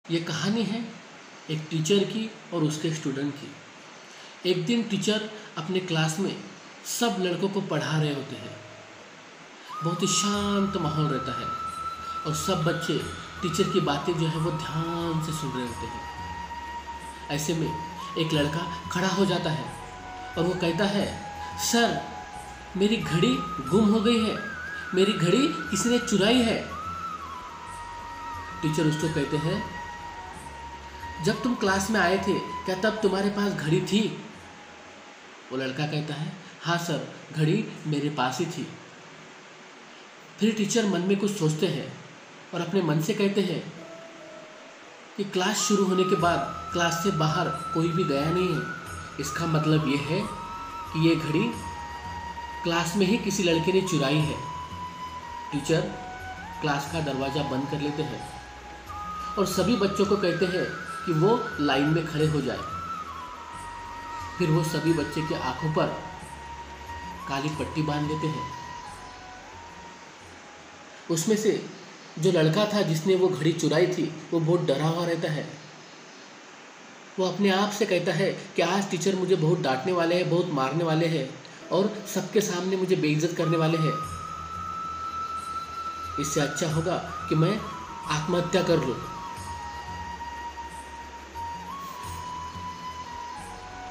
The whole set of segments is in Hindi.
ये कहानी है एक टीचर की और उसके स्टूडेंट की। एक दिन टीचर अपने क्लास में सब लड़कों को पढ़ा रहे होते हैं। बहुत ही शांत माहौल रहता है और सब बच्चे टीचर की बातें जो है वो ध्यान से सुन रहे होते हैं। ऐसे में एक लड़का खड़ा हो जाता है और वो कहता है, सर मेरी घड़ी गुम हो गई है, मेरी घड़ी किसी ने चुराई है। टीचर उसको कहते हैं, जब तुम क्लास में आए थे क्या तब तुम्हारे पास घड़ी थी? वो लड़का कहता है, हाँ सर घड़ी मेरे पास ही थी। फिर टीचर मन में कुछ सोचते हैं और अपने मन से कहते हैं कि क्लास शुरू होने के बाद क्लास से बाहर कोई भी गया नहीं है। इसका मतलब ये है कि ये घड़ी क्लास में ही किसी लड़के ने चुराई है। टीचर क्लास का दरवाज़ा बंद कर लेते हैं और सभी बच्चों को कहते हैं कि वो लाइन में खड़े हो जाए। फिर वो सभी बच्चे के आंखों पर काली पट्टी बांध देते हैं। उसमें से जो लड़का था जिसने वो घड़ी चुराई थी वो बहुत डरा हुआ रहता है। वो अपने आप से कहता है कि आज टीचर मुझे बहुत डांटने वाले हैं, बहुत मारने वाले हैं और सबके सामने मुझे बेइज्जत करने वाले हैं। इससे अच्छा होगा कि मैं आत्महत्या कर लूं।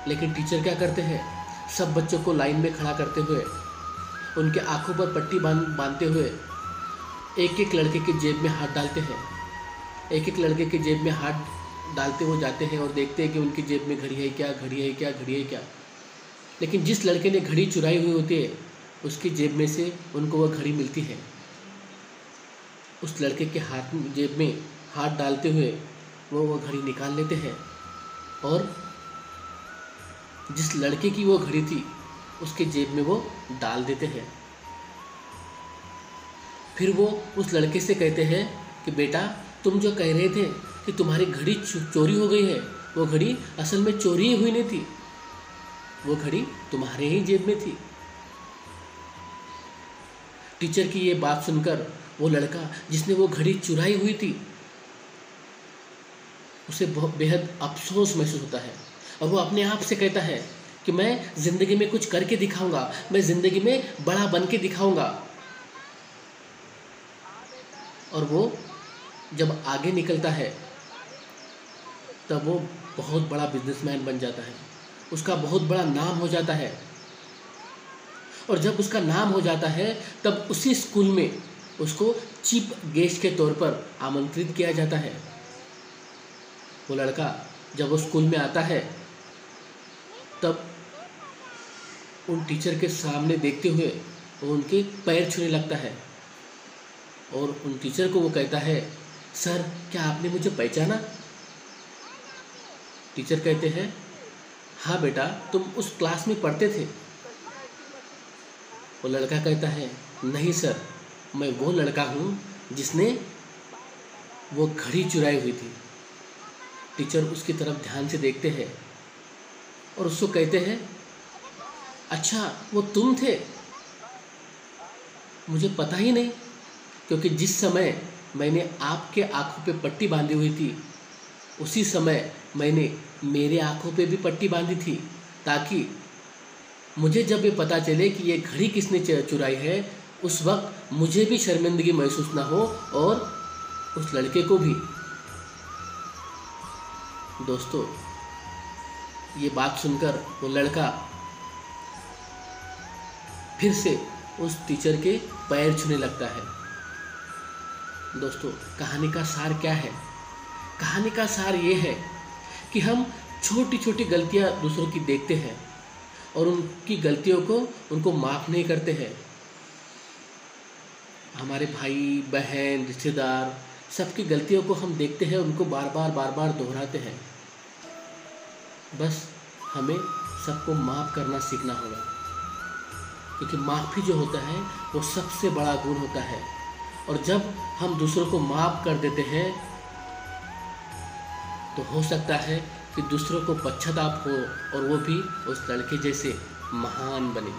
लेकिन टीचर क्या करते हैं, सब बच्चों को लाइन में खड़ा करते हुए उनके आंखों पर पट्टी बांधते हुए एक एक लड़के के जेब में हाथ डालते हैं। एक एक लड़के के जेब में हाथ डालते हुए जाते हैं और देखते हैं कि उनकी जेब में घड़ी है क्या, घड़ी है क्या, घड़ी है क्या। लेकिन जिस लड़के ने घड़ी चुराई हुई होती है उसकी जेब में से उनको वह घड़ी मिलती है। उस लड़के के जेब में हाथ डालते हुए वो घड़ी निकाल लेते हैं और जिस लड़के की वो घड़ी थी उसके जेब में वो डाल देते हैं। फिर वो उस लड़के से कहते हैं कि बेटा तुम जो कह रहे थे कि तुम्हारी घड़ी चोरी हो गई है, वो घड़ी असल में चोरी हुई नहीं थी, वो घड़ी तुम्हारे ही जेब में थी। टीचर की ये बात सुनकर वो लड़का जिसने वो घड़ी चुराई हुई थी उसे बहुत बेहद अफसोस महसूस होता है और वो अपने आप से कहता है कि मैं ज़िंदगी में कुछ करके दिखाऊंगा, मैं ज़िंदगी में बड़ा बन के दिखाऊंगा। और वो जब आगे निकलता है तब वो बहुत बड़ा बिजनेसमैन बन जाता है, उसका बहुत बड़ा नाम हो जाता है। और जब उसका नाम हो जाता है तब उसी स्कूल में उसको चीफ गेस्ट के तौर पर आमंत्रित किया जाता है। वो लड़का जब वो स्कूल में आता है तब उन टीचर के सामने देखते हुए वो उनके पैर छूने लगता है और उन टीचर को वो कहता है, सर क्या आपने मुझे पहचाना? टीचर कहते हैं, हाँ बेटा तुम उस क्लास में पढ़ते थे। वो लड़का कहता है, नहीं सर मैं वो लड़का हूँ जिसने वो घड़ी चुराई हुई थी। टीचर उसकी तरफ ध्यान से देखते हैं और उसको कहते हैं, अच्छा वो तुम थे? मुझे पता ही नहीं, क्योंकि जिस समय मैंने आपके आँखों पे पट्टी बांधी हुई थी उसी समय मैंने मेरे आँखों पे भी पट्टी बांधी थी, ताकि मुझे जब ये पता चले कि ये घड़ी किसने चुराई है उस वक्त मुझे भी शर्मिंदगी महसूस ना हो और उस लड़के को भी। दोस्तों ये बात सुनकर वो लड़का फिर से उस टीचर के पैर छूने लगता है। दोस्तों कहानी का सार क्या है? कहानी का सार ये है कि हम छोटी छोटी गलतियां दूसरों की देखते हैं और उनकी गलतियों को उनको माफ़ नहीं करते हैं। हमारे भाई बहन रिश्तेदार सबकी गलतियों को हम देखते हैं, उनको बार बार दोहराते हैं। बस हमें सबको माफ़ करना सीखना होगा, क्योंकि माफ़ी जो होता है वो सबसे बड़ा गुण होता है। और जब हम दूसरों को माफ़ कर देते हैं तो हो सकता है कि दूसरों को पश्चाताप हो और वो भी उस लड़के जैसे महान बने।